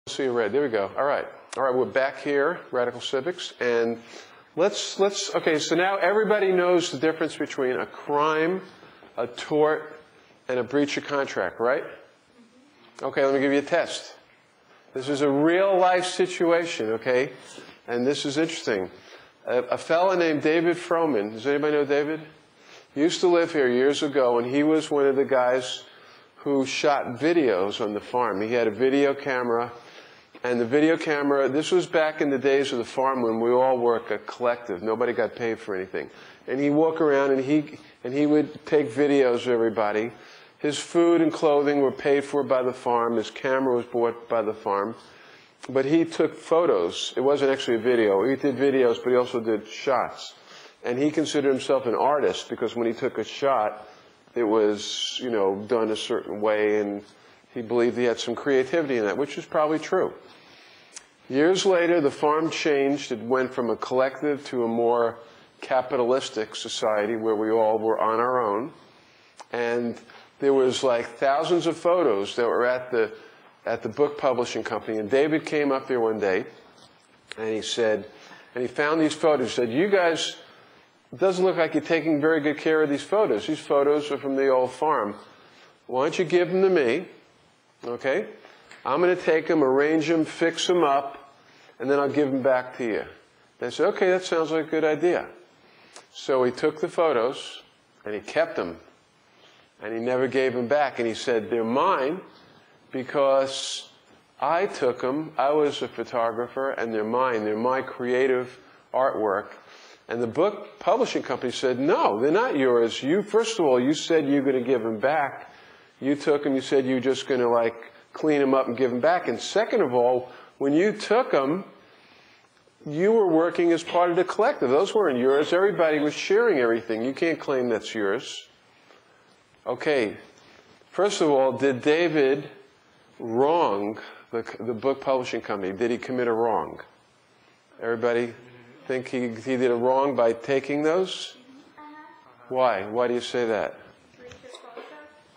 See you red. There we go. All right. All right, we're back here, Radical Civics, and okay, so now everybody knows the difference between a crime, a tort, and a breach of contract, right? Okay, let me give you a test. This is a real-life situation, okay? And this is interesting. A fellow named David Froman, does anybody know David? He used to live here years ago, and he was one of the guys who shot videos on the farm. He had a video camera, and the video camera, this was back in the days of the farm when we all work a collective. Nobody got paid for anything. And he'd walk around, and he would take videos of everybody. His food and clothing were paid for by the farm. His camera was bought by the farm. But he took photos. It wasn't actually a video. He did videos, but he also did shots. And he considered himself an artist because when he took a shot, it was, you know, done a certain way, and he believed he had some creativity in that, which is probably true. Years later, the farm changed. It went from a collective to a more capitalistic society where we all were on our own. And there was like thousands of photos that were at the book publishing company. And David came up there one day, and he said, and he found these photos. He said, "You guys, it doesn't look like you're taking very good care of these photos. These photos are from the old farm. Why don't you give them to me, okay? I'm going to take them, arrange them, fix them up, and then I'll give them back to you." They said, "Okay, that sounds like a good idea." So he took the photos, and he kept them, and he never gave them back. And he said, "They're mine because I took them. I was a photographer, and they're mine. They're my creative artwork." And the book publishing company said, "No, they're not yours. You, first of all, you said you were going to give them back. You took them. You said you were just going to, like, clean them up and give them back. And second of all, when you took them, you were working as part of the collective. Those weren't yours. Everybody was sharing everything. You can't claim that's yours." Okay. First of all, did David wrong the book publishing company? Did he commit a wrong? Everybody think he did a wrong by taking those? Why? Why do you say that? Breach of contract.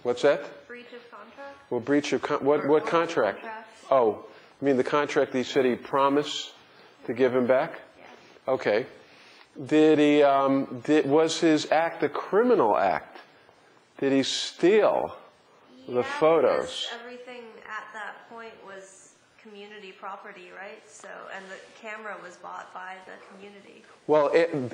What's that? Breach of contract. Well, breach of what contract? Oh, you mean the contract that he said he promised to give him back? Yeah. Okay. Did he? Was his act a criminal act? Did he steal the photos? Everything at that point was community property, right? So, and the camera was bought by the community. Well,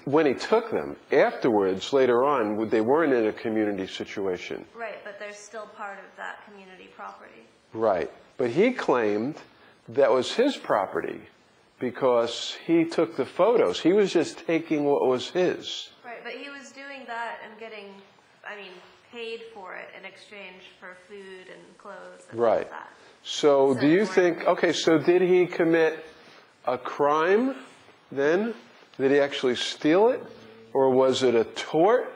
when he took them, afterwards, later on, they weren't in a community situation. Right, but they're still part of that community property. Right. But he claimed that was his property because he took the photos. He was just taking what was his. Right, but he was doing that and getting, paid for it in exchange for food and clothes and all of that. So do you think, okay, so did he commit a crime then? Did he actually steal it? Or was it a tort?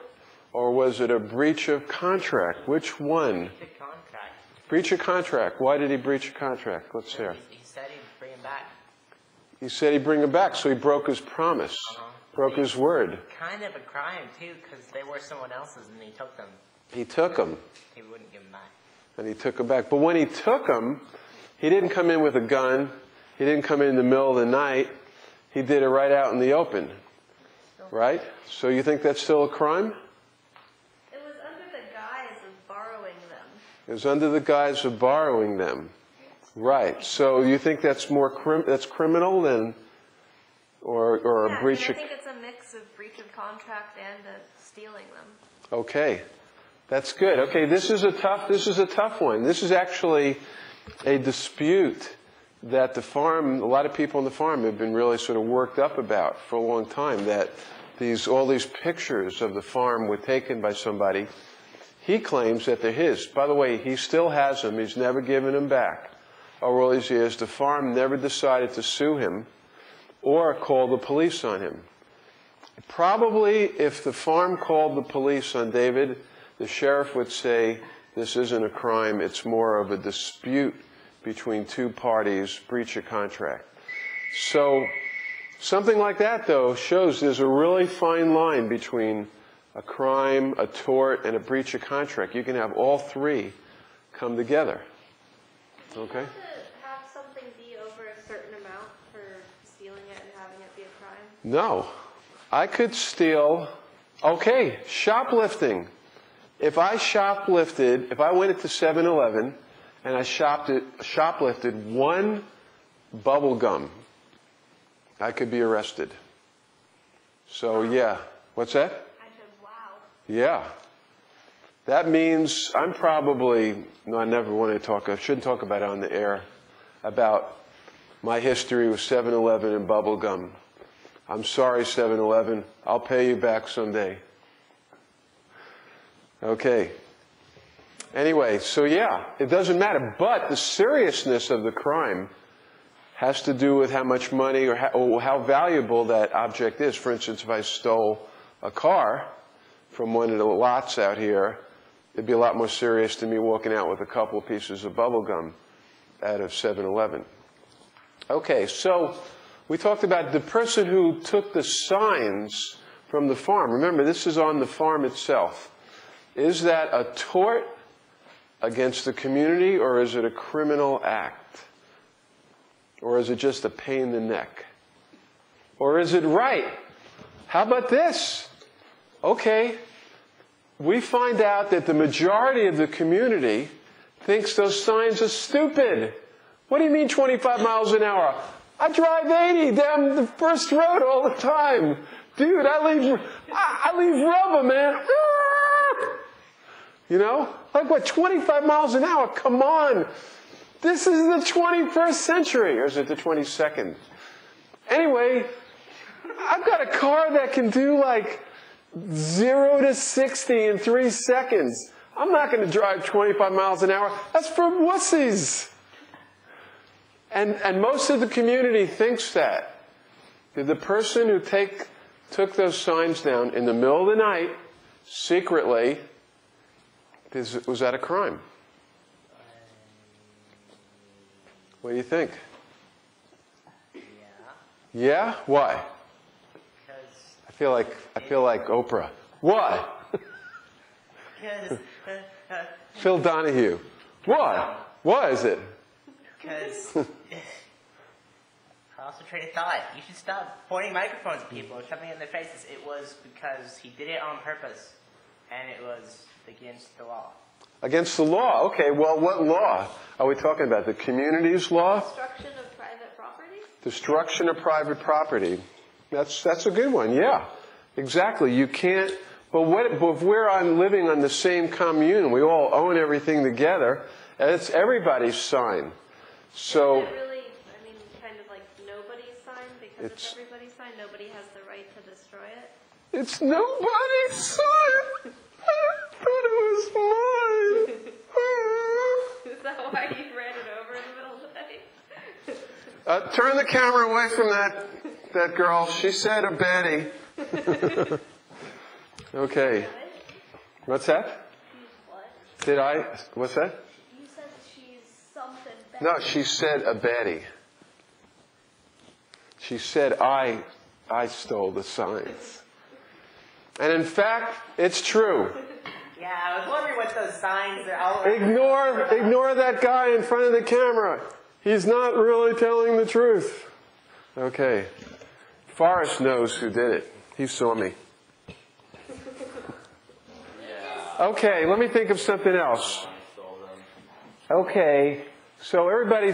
Or was it a breach of contract? Which one? Breach of contract. Breach of contract. Why did he breach a contract? Let's hear. He said he'd bring him back. He said he'd bring him back, so he broke his promise. Broke his word. Kind of a crime, too, because they were someone else's and he took them. He took them. He wouldn't give them back. And he took them back. But when he took them, he didn't come in with a gun. He didn't come in the middle of the night. He did it right out in the open. Right? So you think that's still a crime? It was under the guise of borrowing them. It was under the guise of borrowing them. Right. So you think that's more that's criminal than or a breach of... I think it's a mix of breach of contract and stealing them. Okay. That's good. Okay, this is a tough one. This is actually a dispute that the farm, a lot of people on the farm have been really sort of worked up about for a long time, that all these pictures of the farm were taken by somebody. He claims that they're his. By the way, he still has them. He's never given them back over all these years. The farm never decided to sue him or call the police on him. Probably if the farm called the police on David, the sheriff would say, this isn't a crime, it's more of a dispute between two parties, breach of contract. So something like that, though, shows there's a really fine line between a crime, a tort, and a breach of contract. You can have all three come together. Okay? To have something be for a certain amount for stealing it and having it be a crime? No. I could steal, okay, shoplifting. If I shoplifted, if I went into 7-Eleven and I shoplifted one bubble gum, I could be arrested. So yeah. What's that? I said, wow. Yeah. That means I'm probably, no, I never want to talk, I shouldn't talk about it on the air, about my history with 7-Eleven and bubble gum. I'm sorry, 7-Eleven. I'll pay you back someday. Okay. Anyway, so yeah, it doesn't matter. But the seriousness of the crime has to do with how much money or how valuable that object is. For instance, if I stole a car from one of the lots out here, it'd be a lot more serious than me walking out with a couple of pieces of bubble gum out of 7-Eleven. Okay, so we talked about the person who took the signs from the farm. Remember, this is on the farm itself. Is that a tort against the community, or is it a criminal act? Or is it just a pain in the neck? Or is it right? How about this? Okay, we find out that the majority of the community thinks those signs are stupid. What do you mean 25 miles an hour? I drive 80 down the first road all the time. Dude, I leave rubber, man. You know? Like what, 25 miles an hour? Come on. This is the 21st century. Or is it the 22nd? Anyway, I've got a car that can do like 0 to 60 in 3 seconds. I'm not going to drive 25 miles an hour. That's for wussies. And most of the community thinks that. The person who took those signs down in the middle of the night, secretly, was that a crime? What do you think? Yeah. Yeah? Why? Because I feel like Oprah. Why? Because Phil Donahue. Why? Why is it? Because I also train of thought. You should stop pointing microphones at people and shoving it in their faces. It was because he did it on purpose, and it was against the law. Against the law. Okay, well, what law are we talking about? The community's law? Destruction of private property? Destruction of private property. That's a good one, yeah. Exactly. You can't, but if we're living on the same commune, we all own everything together, and it's everybody's sign. So, is it really, I mean, kind of like nobody's sign? Because it's everybody's sign, nobody has the right to destroy it? It's nobody's sign! I thought it was mine! Is that why you ran it over in the middle of the night? Turn the camera away from that girl. She said a Betty. Okay. What's that? What? What's that? You said she's something bad. No, she said a Betty. She said I stole the signs. And in fact, it's true. Yeah, I was wondering what those signs are all about. Ignore that guy in front of the camera. He's not really telling the truth. Okay. Forrest knows who did it. He saw me. Okay, let me think of something else. Okay, so everybody, I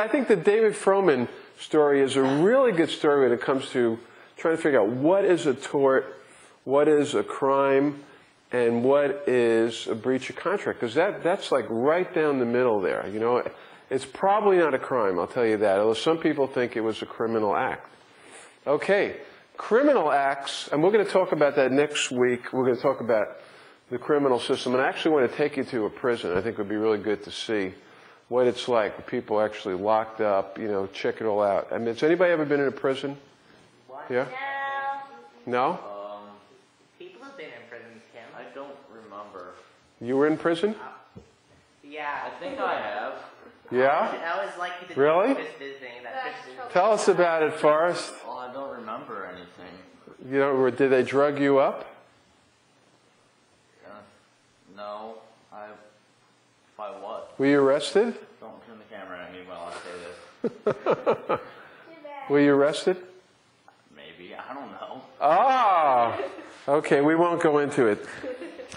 think the David Froman story is a really good story when it comes to trying to figure out what is a tort, what is a crime, and what is a breach of contract. Because that's like right down the middle there. You know, it's probably not a crime, I'll tell you that, although some people think it was a criminal act. Okay, criminal acts, and we're going to talk about that next week. We're going to talk about the criminal system, and I actually want to take you to a prison. I think it would be really good to see what it's like with people actually locked up, you know, check it all out. I mean, has anybody ever been in a prison? What? Yeah? No? People have been in prisons, Kim. I don't remember. You were in prison? Yeah. I think I have. Yeah? I was like the Really? visiting that Tell us about it, Forrest. Well, I don't remember anything. You know, did they drug you up? No. By what? Were you arrested? Don't turn the camera at me while I say this. Were you arrested? Maybe. I don't know. Ah, okay, we won't go into it.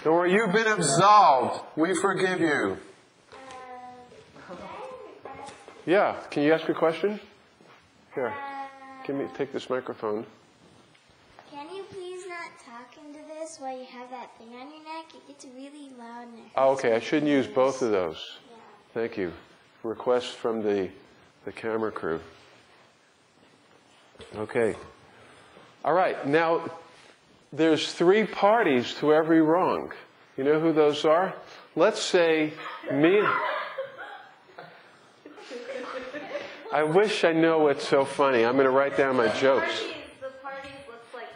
Don't worry, you've been absolved. We forgive you. Yeah, can you ask a question? Here, take this microphone. Can you please not talk into this while you have that thing on your neck? It gets really loud and it Oh, hurts okay, I my shouldn't use ears. both of those. Yeah. Thank you. Request from the camera crew. Okay. All right, now there's 3 parties to every wrong. You know who those are? Let's say me. I wish I know what's so funny. I'm going to write down my jokes. The parties looks like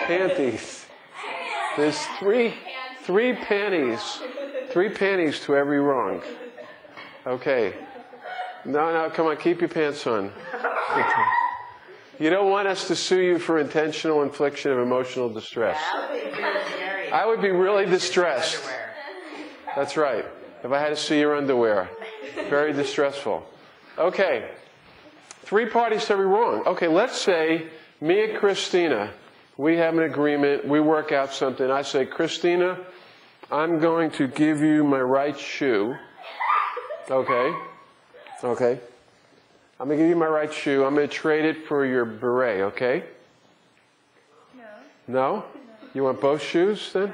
panties. Panties. There's three panties. 3 panties to every wrong. Okay. No, come on, keep your pants on. You don't want us to sue you for intentional infliction of emotional distress. I would be really distressed. That's right. If I had to see your underwear. Very distressful. Okay. 3 parties to every wrong. Okay, let's say me and Christina, we have an agreement, we work out something. I say, Christina, I'm going to give you my right shoe. Okay. Okay. I'm going to give you my right shoe. I'm going to trade it for your beret, okay? No? You want both shoes then?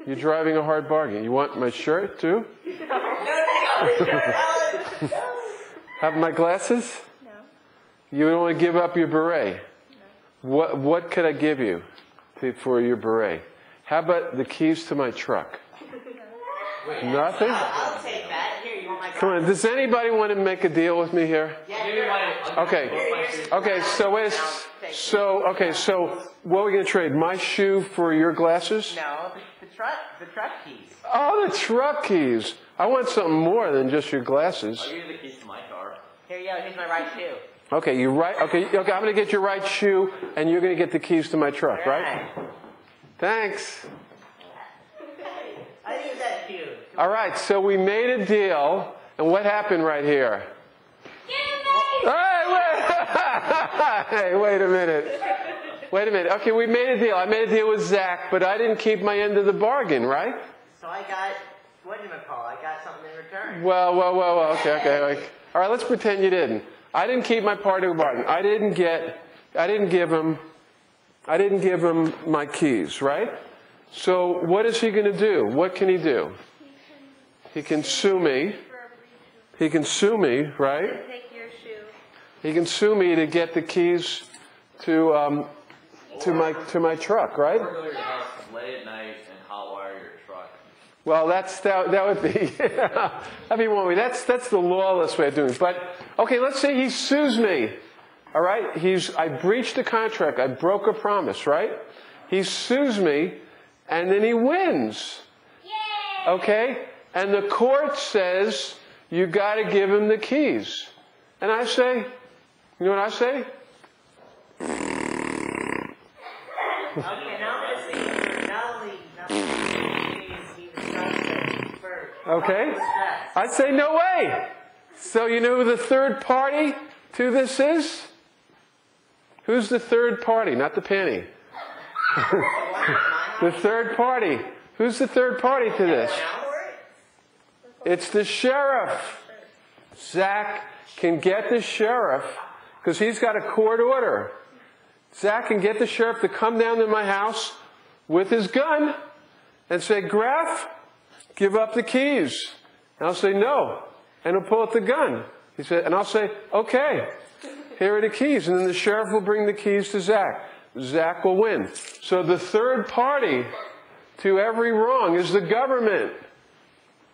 You're driving a hard bargain. You want my shirt too? Have my glasses? No. You don't want to give up your beret? No. What could I give you for your beret? How about the keys to my truck? Nothing? I'll take that. Here, you want my Come on, does anybody want to make a deal with me here? Okay. Okay, so what are we going to trade? My shoe for your glasses? No, the truck keys. Oh, the truck keys. I want something more than just your glasses. I'll give you the keys to my car. Here you go, here's my right shoe. Okay, you're right. Okay, I'm going to get your right shoe, and you're going to get the keys to my truck, right? Thanks. I think that shoe. All right, so we made a deal, and what happened right here? Hey, wait a minute. Wait a minute. Okay, we made a deal. I made a deal with Zach, but I didn't keep my end of the bargain, right? So I got, what do you call it? I got something in return. Well. Okay. All right, let's pretend you didn't. I didn't keep my part of the bargain. I didn't give him my keys, right? So what is he going to do? What can he do? He can sue me. He can sue me, right? Take your shoe. He can sue me to get the keys to my truck, right? Or go to your house late at night and hotwire your truck. Well, that would be that'd be one way. That's the lawless way of doing it. But okay, let's say he sues me. All right, I breached a contract. I broke a promise, right? He sues me, and then he wins. Okay, and the court says you got to give him the keys, and I say, you know what I say? Okay, now I'm going to see not only he was trusted for Okay, I say no way. So you know who the third party to this is? Who's the third party? Not the penny. The third party. Who's the third party to this? It's the sheriff. Zach can get the sheriff because he's got a court order. Zach can get the sheriff to come down to my house with his gun and say, Graf, give up the keys. And I'll say, no. And he'll pull out the gun. He said, and I'll say, okay, here are the keys. And then the sheriff will bring the keys to Zach. Zach will win. So the third party to every wrong is the government.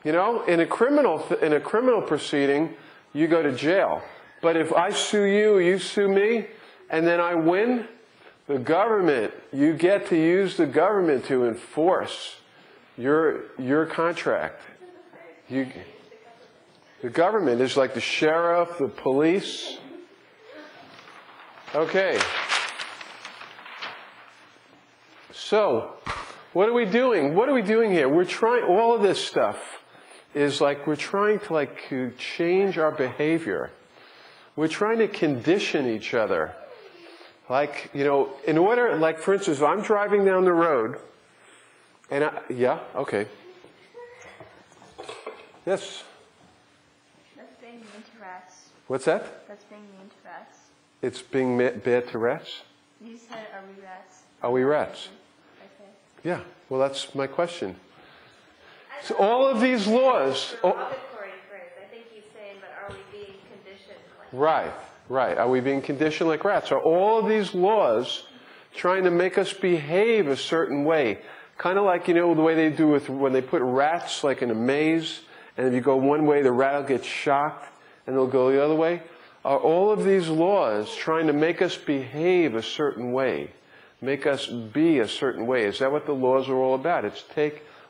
You know, in a criminal proceeding, you go to jail. But if I sue you, you sue me, and then I win, the government, you get to use the government to enforce your contract. The government is like the sheriff, the police. Okay. So, what are we doing? What are we doing here? We're trying all of this stuff is like we're trying to like to change our behavior. We're trying to condition each other. Like, you know, in order, like for instance, if I'm driving down the road, and yeah, okay. Yes? That's being mean to rats. What's that? That's being mean to rats. It's being bad to rats? You said, are we rats? Are we rats? Okay. Yeah, well that's my question. So all of these laws... Derogatory phrase. I think he's saying, but are we being conditioned like Right, right. Are we being conditioned like rats? Are all of these laws trying to make us behave a certain way? Kind of like, you know, the way they do with when they put rats like in a maze, and if you go one way, the rat will get shocked, and they'll go the other way. Are all of these laws trying to make us behave a certain way? Make us be a certain way? Is that what the laws are all about?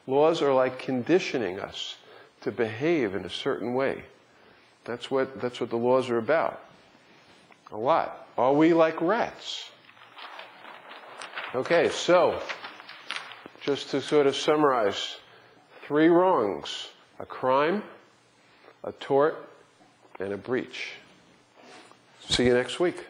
Laws are like conditioning us to behave in a certain way. That's what the laws are about. A lot. Are we like rats? Okay, so just to sort of summarize, 3 wrongs: a crime, a tort, and a breach. See you next week.